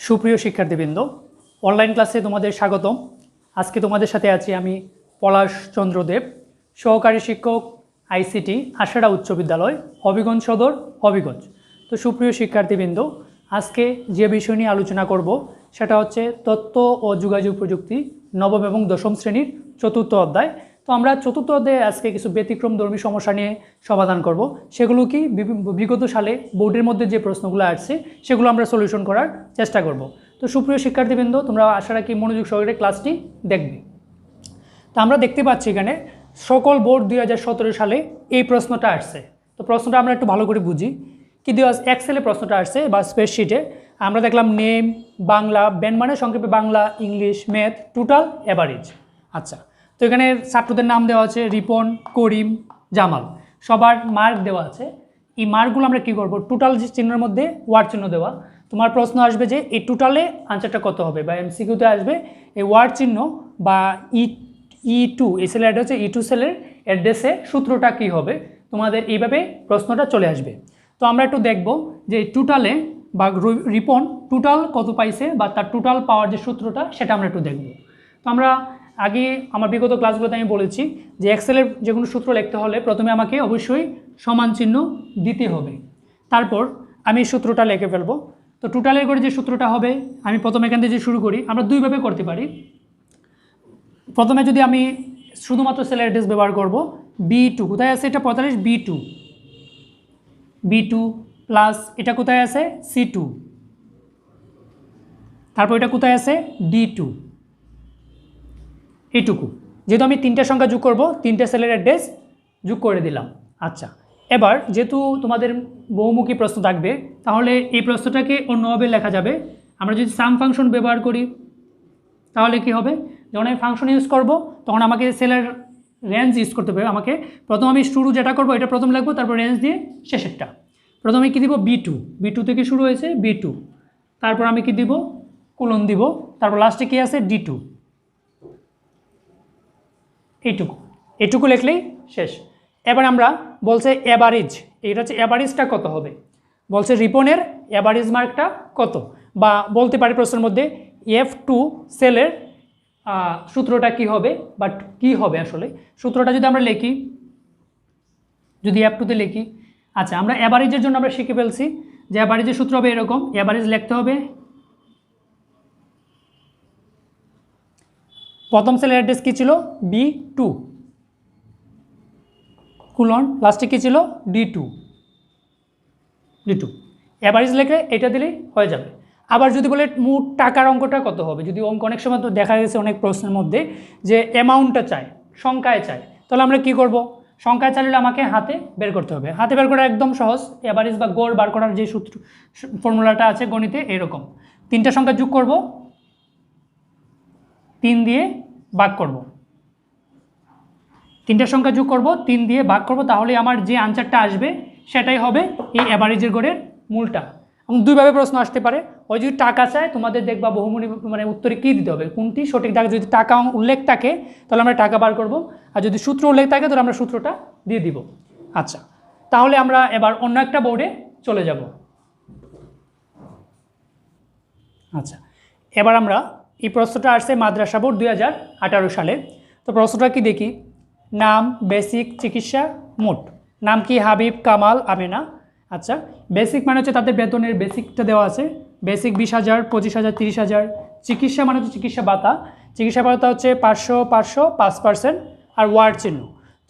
সুপ্রিয় শিক্ষার্থীবৃন্দ, অনলাইন ক্লাসে তোমাদের স্বাগতম। আজকে তোমাদের সাথে আছি আমি পলাশ চন্দ্র দেব, সহকারী শিক্ষক, আইসিটি, আশারা উচ্চ বিদ্যালয়, হবিগঞ্জ সদর, হবিগঞ্জ। তো সুপ্রিয় শিক্ষার্থীবৃন্দ, আজকে যে বিষয় নিয়ে আলোচনা করব সেটা হচ্ছে তথ্য ও যোগাযোগ প্রযুক্তি, নবম এবং দশম শ্রেণীর চতুর্থ অধ্যায়। তো আমরা চতুর্থ অধ্যায়ে আজকে কিছু ব্যতিক্রমধর্মী সমস্যা নিয়ে সমাধান করব। সেগুলো কি বিগত সালে বোর্ডের মধ্যে যে প্রশ্নগুলো আসছে সেগুলো আমরা সলিউশন করার চেষ্টা করব। তো সুপ্রিয় শিক্ষার্থীবৃন্দ, তোমরা আশা রাখি মনোযোগ সহকারে ক্লাসটি দেখবে। তো আমরা দেখতে পাচ্ছি এখানে সকল বোর্ড 2017 সালে এই প্রশ্নটা আসছে। তো প্রশ্নটা আমরা একটু ভালো করে বুঝি। কি দেওয়া এক্সেলে প্রশ্নটা আসছে বা স্প্রেডশিটে আমরা দেখলাম নেম, বাংলা, ব্যান মানে সংক্ষেপে Bangla, English, math, total, average. আচ্ছা, তো এখানে ছাত্রদের নাম দেওয়া আছে রিপন, করিম, জামাল, সবার মার্ক দেওয়া আছে। এই মার্কগুলো আমরা কী করব, টোটাল যে চিহ্নের মধ্যে ওয়ার্ড চিহ্ন দেওয়া। তোমার প্রশ্ন আসবে যে এই টোটালে আনসারটা কত হবে, বা এমসিকিউতে আসবে এই ওয়ার্ড চিহ্ন বা E2 এই সেলের অ্যাড্রেস হচ্ছে E2 সেলের অ্যাড্রেসে সূত্রটা কী হবে, তোমাদের এইভাবে প্রশ্নটা চলে আসবে। তো আমরা একটু দেখব যে টোটালে বা রিপন টোটাল কত পাইছে বা তার টোটাল পাওয়ার যে সূত্রটা সেটা আমরা একটু দেখব। তো আমরা আগে আমার বিগত ক্লাসগুলোতে আমি বলেছি যে এক্সেলের যে কোনো সূত্র লিখতে হলে প্রথমে আমাকে অবশ্যই সমান চিহ্ন দিতে হবে, তারপর আমি সূত্রটা লিখে ফেলবো। তো টোটালের করে যে সূত্রটা হবে আমি প্রথমে এখান থেকে যে শুরু করি, আমরা দুইভাবে করতে পারি। প্রথমে যদি আমি শুধুমাত্র সেলের অ্যাড্রেস ব্যবহার করব, B2 কোথায় আছে, এটা 45, B2 প্লাস এটা কোথায় আছে, C2, তারপর এটা কোথায় আছে, D2, এইটুকু। যেহেতু আমি তিনটা সংখ্যা যোগ করব, তিনটা সেলের অ্যাড্রেস যোগ করে দিলাম। আচ্ছা, এবার যেহেতু তোমাদের বহুমুখী প্রশ্ন থাকবে তাহলে এই প্রশ্নটাকে অন্যভাবে লেখা যাবে। আমরা যদি সাম ফাংশন ব্যবহার করি তাহলে কি হবে, যখন আমি ফাংশন ইউজ করব তখন আমাকে সেলের রেঞ্জ ইউজ করতে হবে। আমাকে প্রথম আমি শুরু যেটা করব এটা প্রথম লিখবো, তারপর রেঞ্জ দিয়ে শেষেরটা। প্রথমে কি দিব, B2 থেকে শুরু হয়েছে B2, তারপর আমি কি দিব, কোলন দিব, তারপর লাস্টে কি আছে, D2, এইটুকু লিখলেই শেষ। এবার আমরা বলছে অ্যাভারেজ, এটা হচ্ছে অ্যাভারেজটা কত হবে, বলছে রিপনের অ্যাভারেজ মার্কটা কত, বা বলতে পারি প্রশ্নের মধ্যে F2 সেলের সূত্রটা কি হবে, বাট কি হবে আসলে সূত্রটা যদি আমরা লিখি, যদি F2তে লিখি। আচ্ছা, আমরা অ্যাভারেজের জন্য আমরা শিখে ফেলছি যে অ্যাভারেজের সূত্র হবে এরকম, অ্যাভারেজ লিখতে হবে প্রথম সেলের অ্যাড্রেস কী ছিল, B2, কুলন লাস্টে কী ছিল, D2, অ্যাভারেজ লিখে এটা দিলেই হয়ে যাবে। আবার যদি বলে মোট টাকার অঙ্কটা কত হবে, যদি অঙ্ক অনেক সময় তো দেখা গেছে অনেক প্রশ্নের মধ্যে যে অ্যামাউন্টটা চায়, সংখ্যায় চায়, তাহলে আমরা কি করব, সংখ্যায় চাইলে আমাকে হাতে বের করতে হবে। হাতে বের করা একদম সহজ, অ্যাভারেজ বা গড় বার করার যে সূত্র ফর্মুলাটা আছে গণিতে এরকম, তিনটা সংখ্যা যোগ করব, 3 দিয়ে ভাগ করব, তিনটা সংখ্যা যোগ করব, 3 দিয়ে ভাগ করব, তাহলে আমার যে আনসারটা আসবে সেটাই হবে এই অ্যাভারেজের গড়ের মূলটা। এবং দুইভাবে প্রশ্ন আসতে পারে, ওই যদি টাকা চায় তোমাদের দেখবা বহুমুখী মানে উত্তরে কী দিতে হবে, কোনটি সঠিক থাকে। যদি টাকা উল্লেখ থাকে তাহলে আমরা টাকা বার করব, আর যদি সূত্র উল্লেখ থাকে তাহলে আমরা সূত্রটা দিয়ে দিব। আচ্ছা, তাহলে আমরা এবার অন্য একটা বোর্ডে চলে যাব। আচ্ছা, এবার আমরা এই প্রশ্নটা আসছে মাদ্রাসা বোর্ড 2018 সালে। তো প্রশ্নটা কি দেখি, নাম, বেসিক, চিকিৎসা, মোট। নাম কি, হাবিব, কামাল, আমেনা। আচ্ছা, বেসিক মানে হচ্ছে তাদের বেতনের বেসিকটা দেওয়া আছে, বেসিক 20,000, 25,000, 30,000। চিকিৎসা মানে হচ্ছে চিকিৎসা ভাতা, চিকিৎসা ভাতা হচ্ছে 500, 5% আর ওয়ার্ড চিহ্ন।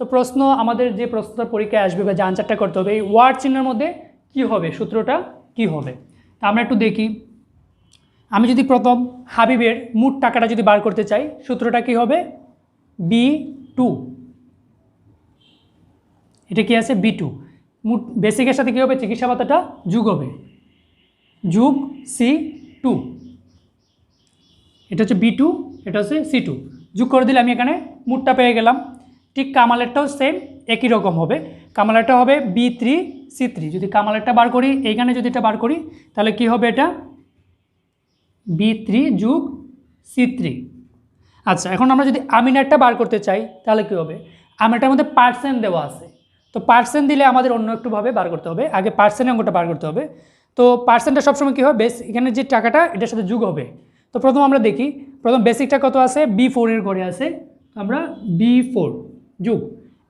তো প্রশ্ন আমাদের যে প্রশ্নটা পরীক্ষায় আসবে বা যে আনসারটা করতে হবে এই ওয়ার্ড চিহ্নের মধ্যে কি হবে, সূত্রটা কি হবে। তা আমরা একটু দেখি। আমি যদি প্রথম হাবিবের মোট টাকাটা যদি বার করতে চাই, সূত্রটা কি হবে, B2, এটা কি আছে, B2। মোট বেসিকের সাথে কী হবে, চিকিৎসা ভাতাটা যোগ হবে, যোগ C2, এটা হচ্ছে B2, এটা হচ্ছে C2, যোগ করে দিলে আমি এখানে মোটটা পেয়ে গেলাম। ঠিক কামালেরটাও সেম একই রকম হবে, কামালেরটা হবে B3, C3। যদি কামালেরটা বার করি, এইখানে যদি এটা বার করি তাহলে কি হবে, এটা B3 যোগ C3। আচ্ছা, এখন আমরা যদি আমিনারটা বার করতে চাই তাহলে কী হবে, আমিনারটার মধ্যে পার্সেন্ট দেওয়া আছে, তো পার্সেন্ট দিলে আমাদের অন্য একটুভাবে বার করতে হবে, আগে পার্সেন্টের অঙ্কটা বার করতে হবে। তো পার্সেন্টটা সবসময় কী হবে, এখানে যে টাকাটা এটার সাথে যোগ হবে। তো প্রথম আমরা দেখি, প্রথম বেসিকটা কত আছে, B4 এর ঘরে আছে, আমরা B4 যোগ,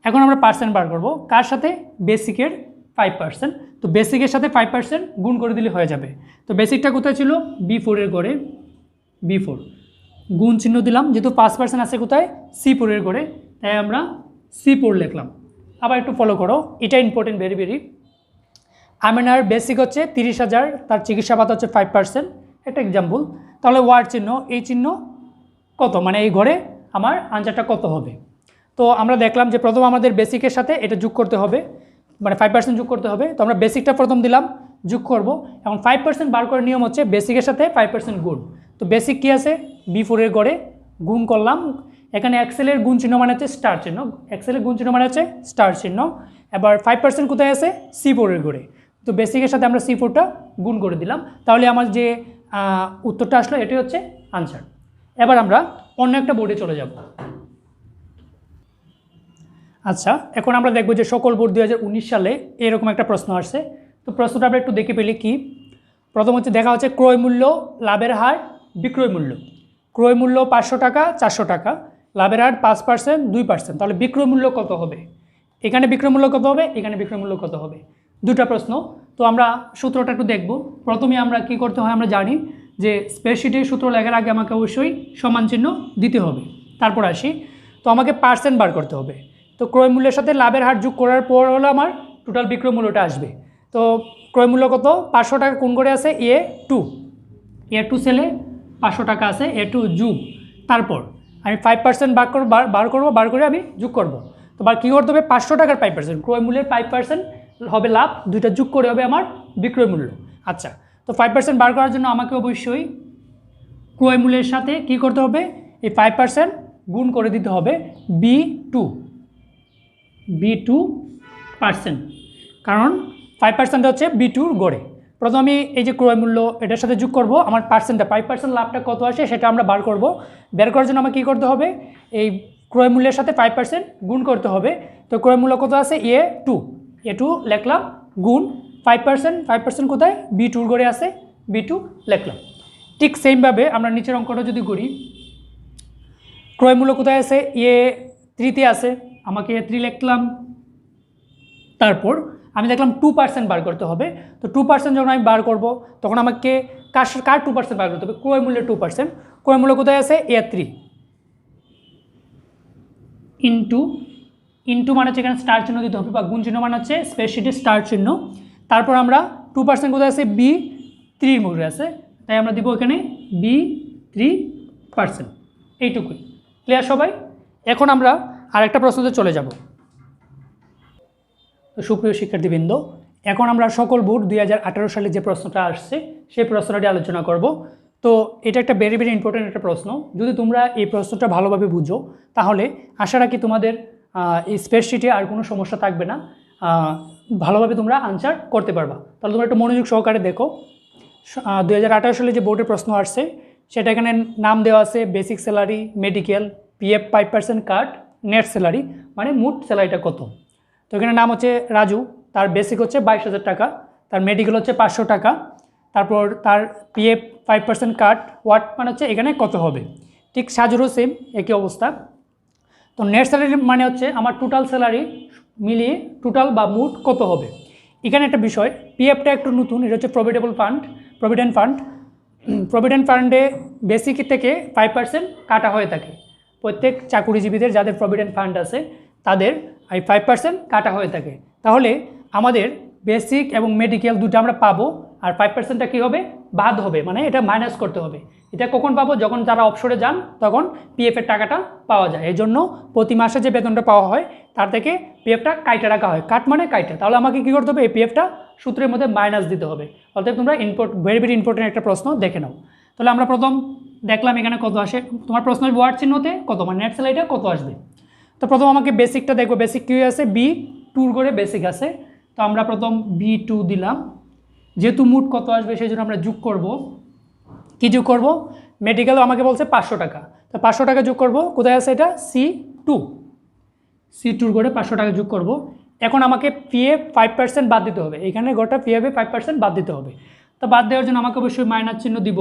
এখন আমরা পার্সেন্ট বার করব কার সাথে, বেসিকের 5%। তো বেসিকের সাথে 5% গুণ করে দিলে হয়ে যাবে। তো বেসিকটা কোথায় ছিল, B4 এর ঘরে, B4 গুণ চিহ্ন দিলাম, যেহেতু 5% আছে কোথায়, C4 এর ঘরে, তাই আমরা C4 লিখলাম। আবার একটু ফলো করো, এটা ইম্পর্টেন্ট, ভেরি ভেরি। আমিনার বেসিক হচ্ছে 30,000, তার চিকিৎসা ভাতা হচ্ছে 5%, একটা এক্সাম্পল। তাহলে ওয়ার্ড চিহ্ন, এই চিহ্ন কত, মানে এই ঘরে আমার আনসারটা কত হবে। তো আমরা দেখলাম যে প্রথম আমাদের বেসিকের সাথে এটা যোগ করতে হবে, মানে 5% যোগ করতে হবে। তো আমরা বেসিকটা প্রথম দিলাম, যোগ করব। এখন 5% বার করার নিয়ম হচ্ছে বেসিকের সাথে 5% গুণ। তো বেসিক কী আছে, B4 এর ঘরে গুণ করলাম, এখানে এক্সেলের গুণ চিহ্ন মানে হচ্ছে স্টার চিহ্ন, এক্সেলের গুণ চিহ্ন মানে হচ্ছে স্টার চিহ্ন। এবার 5% কোথায় আছে, C4 এর ঘরে। তো বেসিকের সাথে আমরা C4টা গুণ করে দিলাম, তাহলে আমার যে উত্তরটা আসলো এটাই হচ্ছে আনসার। এবার আমরা অন্য একটা বোর্ডে চলে যাব। আচ্ছা, এখন আমরা দেখব যে সকল বোর্ড 2019 সালে এরকম একটা প্রশ্ন আসছে। তো প্রশ্নটা আমরা একটু দেখে পেলি কি, প্রথম হচ্ছে দেখা হচ্ছে ক্রয় মূল্য, লাভের হার, বিক্রয় মূল্য। ক্রয় মূল্য 500 টাকা, 400 টাকা, লাভের হার 5%, 2%, তাহলে বিক্রয় মূল্য কত হবে, এখানে বিক্রয় মূল্য কত হবে, এখানে বিক্রয় মূল্য কত হবে, দুটা প্রশ্ন। তো আমরা সূত্রটা একটু দেখব। প্রথমে আমরা কি করতে হয়, আমরা জানি যে স্প্রেডশিটের সূত্র লেখার আগে আমাকে অবশ্যই সমান চিহ্ন দিতে হবে। তারপর আসি, তো আমাকে পার্সেন্ট বার করতে হবে। তো ক্রয় মূল্যের সাথে লাভের হার যোগ করার পর হলো আমার টোটাল বিক্রয় মূল্যটা আসবে। তো ক্রয় মূল্য কত, 500 টাকা কোন করে আছে, A2 সেলে 500 টাকা আছে, A2 যোগ, তারপর আমি 5% বার করে আমি যোগ করব। তো কী করতে হবে, 500 টাকার 5%, ক্রয় মূল্যের 5% হবে লাভ, দুইটা যোগ করে হবে আমার বিক্রয় মূল্য। আচ্ছা, তো 5% বার করার জন্য আমাকে অবশ্যই ক্রয় মূল্যের সাথে কি করতে হবে, এই 5% গুণ করে দিতে হবে B2%, কারণ 5% হচ্ছে B2-র গড়ে। প্রথম আমি এই যে ক্রয় মূল্য এটার সাথে যোগ করব, আমার পার্সেন্টটা 5% লাভটা কত আসে সেটা আমরা বার করব। বের করার জন্য আমাকে কী করতে হবে, এই ক্রয় মূল্যের সাথে 5% গুণ করতে হবে। তো ক্রয় মূল্য কত আছে, A2 লিখলাম, গুণ 5% কোথায়, B2-র গড়ে আছে, B2 লিখলাম। ঠিক সেমভাবে আমরা নিচের অঙ্কটা যদি করি, ক্রয় মূল্য কোথায় আছে, A3-তে আছে, আমাকে A3 লিখলাম। তারপর আমি দেখলাম 2% বার করতে হবে। তো 2% যখন আমি বার করব তখন আমাকে কার 2% বার করতে হবে, ক্রয় মূল্যের 2%। ক্রয় মূল্য কোথায় আছে, A3 ইন্টু মানে হচ্ছে এখানে স্টার চিহ্ন দিতে হবে, বা গুণ চিহ্ন মানে হচ্ছে স্প্রেডশিটের স্টার চিহ্ন। তারপর আমরা 2% কোথায় আছে, B3-র মূল্যে আছে, তাই আমরা দিব এখানে B3%। এইটুকুই, ক্লিয়ার সবাই? এখন আমরা আরেকটা প্রশ্নতে চলে যাব। তো সুপ্রিয় শিক্ষার্থীবৃন্দ, এখন আমরা সকল বোর্ড 2018 সালে যে প্রশ্নটা আসছে সেই প্রশ্নটি আলোচনা করব। তো এটা একটা ভেরি ভেরি ইম্পর্টেন্ট একটা প্রশ্ন। যদি তোমরা এই প্রশ্নটা ভালোভাবে বুঝো তাহলে আশা রাখি তোমাদের এই স্প্রেডশিটে আর কোনো সমস্যা থাকবে না, ভালোভাবে তোমরা আনসার করতে পারবা। তাহলে তোমরা একটু মনোযোগ সহকারে দেখো। 2018 সালে যে বোর্ডের প্রশ্ন আসছে সেটা এখানে নাম দেওয়া আছে বেসিক স্যালারি, মেডিকেল, PF 5% কাট, নেট স্যালারি, মানে মোট স্যালারিটা কত। তো এখানে নাম হচ্ছে রাজু, তার বেসিক হচ্ছে 22,000 টাকা, তার মেডিকেল হচ্ছে 500 টাকা, তারপর তার PF 5% কাট, ওয়াট মানে হচ্ছে এখানে কত হবে। ঠিক সাজুরও সেম একই অবস্থা। তো নেট স্যালারি মানে হচ্ছে আমার টোটাল স্যালারি মিলিয়ে টোটাল বা মোট কত হবে। এখানে একটা বিষয়, PFটা একটু নতুন, এটা হচ্ছে প্রভিডেন্ট ফান্ড। প্রভিডেন্ট ফান্ডে বেসিক থেকে 5% কাটা হয়ে থাকে। প্রত্যেক চাকুরিজীবীদের যাদের প্রভিডেন্ট ফান্ড আছে তাদের এই 5% কাটা হয়ে থাকে। তাহলে আমাদের বেসিক এবং মেডিকেল দুটো আমরা পাবো, আর 5%টা কী হবে, বাদ হবে, মানে এটা মাইনাস করতে হবে। এটা কখন পাবো, যখন যারা অবসরে যান তখন PF-এর টাকাটা পাওয়া যায়। এই জন্য প্রতি মাসে যে বেতনটা পাওয়া হয় তার থেকে PF-টা কাইটে রাখা হয়, কাট মানে কাইটে। তাহলে আমাকে কী করতে হবে, এই PF-টা সূত্রের মধ্যে মাইনাস দিতে হবে। অর্থাৎ তোমরা ভেরি ভেরি ইম্পর্টেন্ট একটা প্রশ্ন দেখে নাও। তাহলে আমরা প্রথম দেখলাম এখানে কত আসে, তোমার প্রশ্নের ওয়ার্ড চিহ্নতে কত, মানে নেট স্যালারিটা কত আসবে। তো প্রথম আমাকে বেসিকটা দেখবো, বেসিক কী আছে, B2 করে বেসিক আছে। তো আমরা প্রথম B2 দিলাম, যেহেতু মোট কত আসবে সেই জন্য আমরা যোগ করব। কি যোগ করব, মেডিকেলও আমাকে বলছে 500 টাকা, তো 500 টাকা যোগ করব, কোথায় আছে এটা, C2 করে 500 টাকা যোগ করব। এখন আমাকে পিএফ 5% বাদ দিতে হবে, এখানে গোটা পিএফে 5% বাদ দিতে হবে। তো বাদ দেওয়ার জন্য আমাকে অবশ্যই মাইনাস চিহ্ন দিব।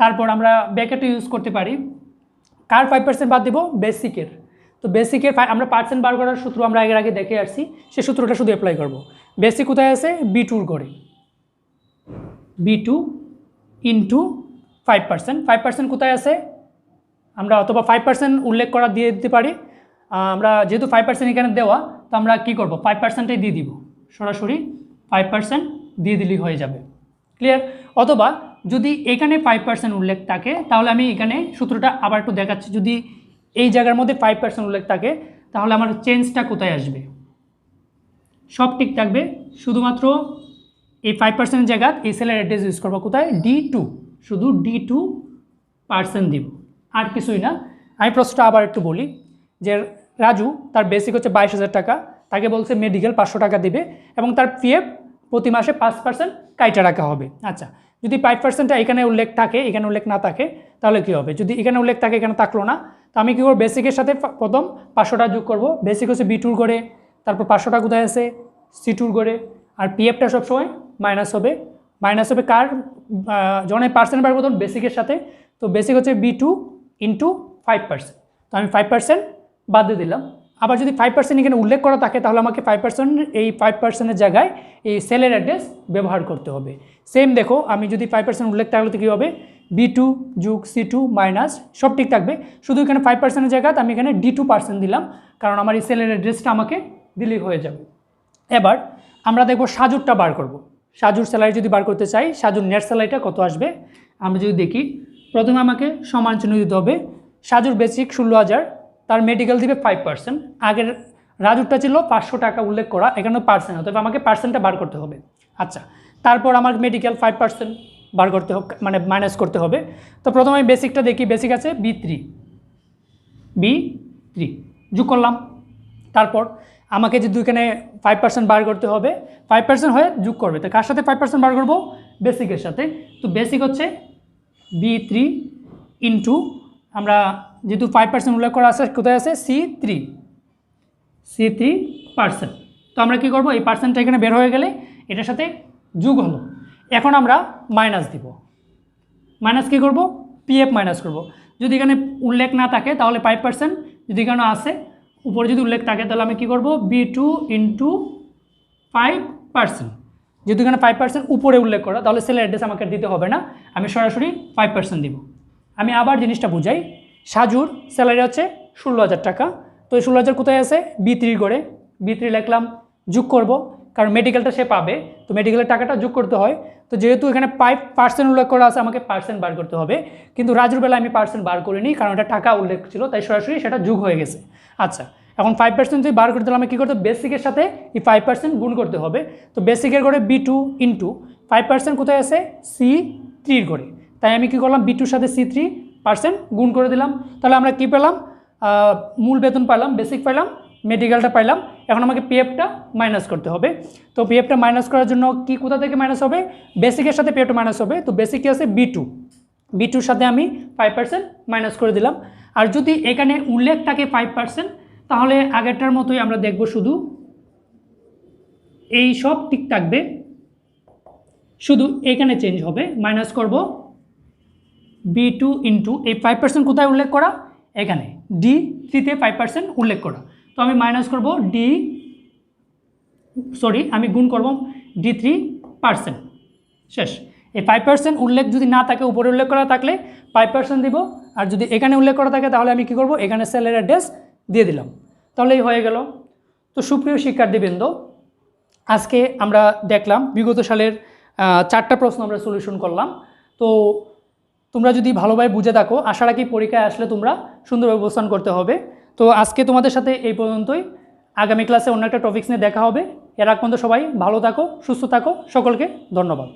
তারপর আমরা ব্র্যাকেটও ইউজ করতে পারি। কার 5% বাদ দিব? বেসিকের। তো বেসিকের আমরা পার্সেন্ট বার করার সূত্র আমরা এর আগে দেখে আসছি, সে সূত্রটা শুধু অ্যাপ্লাই করব। বেসিক কোথায় আছে? B2 করে, B2 ইন্টু 5%। 5% কোথায় আছে? আমরা অথবা 5% উল্লেখ করা দিয়ে দিতে পারি। আমরা যেহেতু 5% এখানে দেওয়া, তো আমরা কী করব? 5%টাই দিয়ে দিব, সরাসরি 5% দিয়ে দিলেই হয়ে যাবে। ক্লিয়ার? অথবা যদি এখানে 5% উল্লেখ থাকে, তাহলে আমি এখানে সূত্রটা আবার একটু দেখাচ্ছি। যদি এই জায়গার মধ্যে 5% উল্লেখ থাকে, তাহলে আমার চেঞ্জটা কোথায় আসবে? সব ঠিক থাকবে, শুধুমাত্র এই 5%-এর জায়গায় এই সেলের অ্যাড্রেস ইউজ করবো কোথায়? D2, শুধু D2% দিব, আর কিছুই না। আমি প্রশ্নটা আবার একটু বলি যে রাজু, তার বেসিক হচ্ছে 22,000 টাকা, তাকে বলছে মেডিকেল 500 টাকা দিবে এবং তার পিএফ প্রতি মাসে 5% কাইটা রাখা হবে। আচ্ছা, যদি 5%টা এখানে উল্লেখ থাকে, এখানে উল্লেখ না থাকে, তাহলে কী হবে? যদি এখানে উল্লেখ থাকে, এখানে থাকলো না, তো আমি কী করবো? বেসিকের সাথে প্রথম 500 টাকা যোগ করবো। বেসিক হচ্ছে B2 করে, তারপর 500 টাকা কোথায় আছে? C2 করে, আর পিএফটা সবসময় মাইনাস হবে। মাইনাস হবে কার? যখন পার্সেন্ট বার করতাম বেসিকের সাথে, তো বেসিক হচ্ছে B2 ইন্টু 5%। তো আমি 5% বাদ দিয়ে দিলাম। আবার যদি 5% এখানে উল্লেখ করা থাকে, তাহলে আমাকে 5% এই 5%-এর জায়গায় এই সেলের অ্যাড্রেস ব্যবহার করতে হবে। সেম দেখো, আমি যদি 5% উল্লেখ থাকলে তো কী হবে? B2 যোগ C2 মাইনাস, সব ঠিক থাকবে, শুধু এখানে 5%-এর জায়গায় আমি এখানে D2% দিলাম, কারণ আমার এই সেলের অ্যাড্রেসটা আমাকে দিলেই হয়ে যাবে। এবার আমরা দেখব সাজুরটা বার করব। সাজুর স্যালারি যদি বার করতে চাই, সাজুর নেট স্যালারিটা কত আসবে আমরা যদি দেখি, প্রথমে আমাকে সমান চিহ্ন দিতে হবে। সাজুর বেসিক 16,000, তার মেডিকেল দিবে 5%। আগের রাজুরটা ছিল 500 টাকা উল্লেখ করা, এখানে পার্সেন্ট, অথবা আমাকে পার্সেন্টটা বার করতে হবে। আচ্ছা, তারপর আমার মেডিকেল 5% বার করতে হবে, মানে মাইনাস করতে হবে। তো প্রথমে আমি বেসিকটা দেখি, বেসিক আছে B3 যোগ করলাম। তারপর আমাকে যদি এখানে 5% বার করতে হবে, 5% হয়ে যোগ করবে, তো কার সাথে 5% বার করবো? বেসিকের সাথে। তো বেসিক হচ্ছে B3 ইন্টু, আমরা যেহেতু 5% উল্লেখ করা আছে, কোথায় আছে? C3%। তো আমরা কী করবো? এই পার্সেন্টটা এখানে বের হয়ে গেলে এটার সাথে যোগ হলো। এখন আমরা মাইনাস দিব। মাইনাস কী করবো? পিএফ মাইনাস করব। যদি এখানে উল্লেখ না থাকে, তাহলে 5%, যদি এখানে আসে উপরে যদি উল্লেখ থাকে, তাহলে আমি কী করবো? B2 into 5%। যেহেতু এখানে 5% উপরে উল্লেখ করা, তাহলে সেলের অ্যাড্রেস আমাকে দিতে হবে না, আমি সরাসরি 5% দিব। আমি আবার জিনিসটা বুঝাই। সাজুর স্যালারি হচ্ছে 16,000 টাকা, তো এই 16,000 কোথায় আছে? B3 করে, B3 লিখলাম, যোগ করব, কারণ মেডিকেলটা সে পাবে, তো মেডিকেলের টাকাটা যোগ করতে হয়। তো যেহেতু এখানে 5% উল্লেখ করা আছে, আমাকে পার্সেন্ট বার করতে হবে, কিন্তু রাজুর বেলা আমি পার্সেন্ট বার করিনি, কারণ এটা টাকা উল্লেখ ছিল, তাই সরাসরি সেটা যোগ হয়ে গেছে। আচ্ছা, এখন 5% যদি বার করতে হলে আমি কী করতে? বেসিকের সাথে এই 5% গুণ করতে হবে। তো বেসিকের করে B2 ইন্টু 5% কোথায় আছে? C3 করে, তাই আমি কী করলাম? B2-র সাথে C3% গুণ করে দিলাম। তাহলে আমরা কী পেলাম? মূল বেতন পেলাম, বেসিক পেলাম, মেডিকেলটা পাইলাম। এখন আমাকে পিএফটা মাইনাস করতে হবে। তো পিএফটা মাইনাস করার জন্য কি কোথা থেকে মাইনাস হবে? বেসিকের সাথে পিএফটা মাইনাস হবে। তো বেসিক কি আছে? B2-র সাথে আমি 5% মাইনাস করে দিলাম। আর যদি এখানে উল্লেখ থাকে 5%, তাহলে আগেরটার মতোই আমরা দেখব, শুধু এই সব ঠিক থাকবে, শুধু এখানে চেঞ্জ হবে। মাইনাস করব B2 ইন্টু এই 5% কোথায় উল্লেখ করা? এখানে D3-তে 5% উল্লেখ করা। তো আমি মাইনাস করব আমি গুণ করব D3%। শেষ। এই 5% উল্লেখ যদি না থাকে, উপরে উল্লেখ করা থাকলে 5% দিব, আর যদি এখানে উল্লেখ করা থাকে, তাহলে আমি কি করব? এখানে সেলের অ্যাড্রেস দিয়ে দিলাম, তাহলেই হয়ে গেল। তো সুপ্রিয় শিক্ষার্থীবৃন্দ, আজকে আমরা দেখলাম বিগত সালের 4টা প্রশ্ন আমরা সলিউশন করলাম। তো তোমরা যদি ভালোভাবে বুঝে থাকো, আশা রাখি পরীক্ষায় আসলে তোমরা সুন্দরভাবে অবস্থান করতে হবে। তো আজকে তোমাদের সাথে এই পর্যন্তই। আগামী ক্লাসে অন্য একটা টপিকস নিয়ে দেখা হবে। এর আগ পর্যন্ত সবাই ভালো থাকো, সুস্থ থাকো। সকলকে ধন্যবাদ।